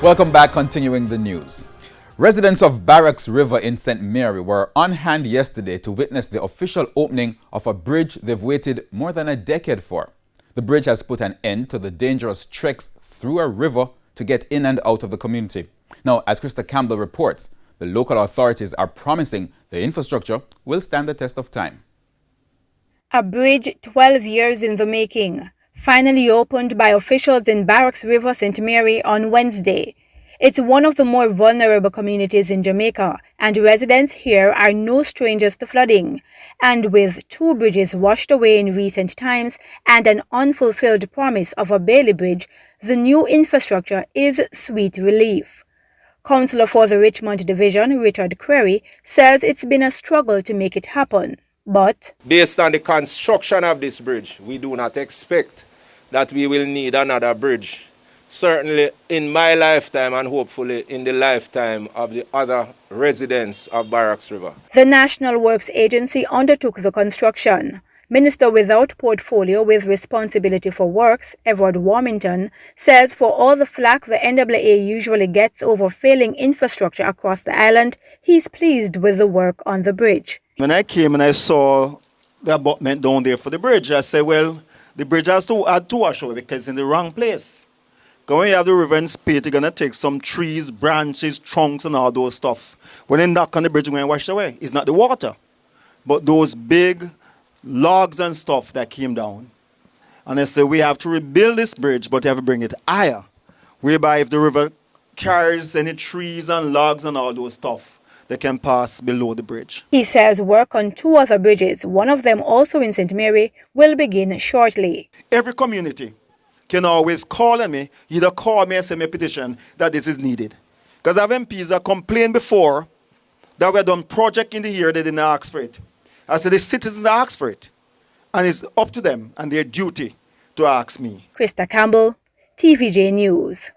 Welcome back, continuing the news. Residents of Barracks River in St. Mary were on hand yesterday to witness the official opening of a bridge they've waited more than a decade for. The bridge has put an end to the dangerous treks through a river to get in and out of the community. Now, as Krista Campbell reports, the local authorities are promising the infrastructure will stand the test of time. A bridge 12 years in the making, finally opened by officials in Barracks River, St. Mary on Wednesday. It's one of the more vulnerable communities in Jamaica, and residents here are no strangers to flooding. And with 2 bridges washed away in recent times and an unfulfilled promise of a Bailey Bridge, the new infrastructure is sweet relief. Councillor for the Richmond Division, Richard Query, says it's been a struggle to make it happen. But based on the construction of this bridge, we do not expect that we will need another bridge. Certainly in my lifetime and hopefully in the lifetime of the other residents of Barracks River. The National Works Agency undertook the construction. Minister without portfolio with responsibility for works, Everard Warmington, says for all the flack the NAA usually gets over failing infrastructure across the island, he's pleased with the work on the bridge. When I came and I saw the abutment down there for the bridge, I said, well, the bridge has to add to wash away because it's in the wrong place. Because when you have the river in spate, you're going to take some trees, branches, trunks, and all those stuff. When they knock on the bridge, you're going to wash away. It's not the water, but those big logs and stuff that came down. And they said, we have to rebuild this bridge, but you have to bring it higher. Whereby if the river carries any trees and logs and all those stuff, they can pass below the bridge. He says work on 2 other bridges, one of them also in St. Mary, will begin shortly. Every community can always call on me, either call me and send me a petition that this is needed. Because I have MPs that complained before that we had done project in the year, they didn't ask for it. I said the citizens asked for it. And it's up to them and their duty to ask me. Krista Campbell, TVJ News.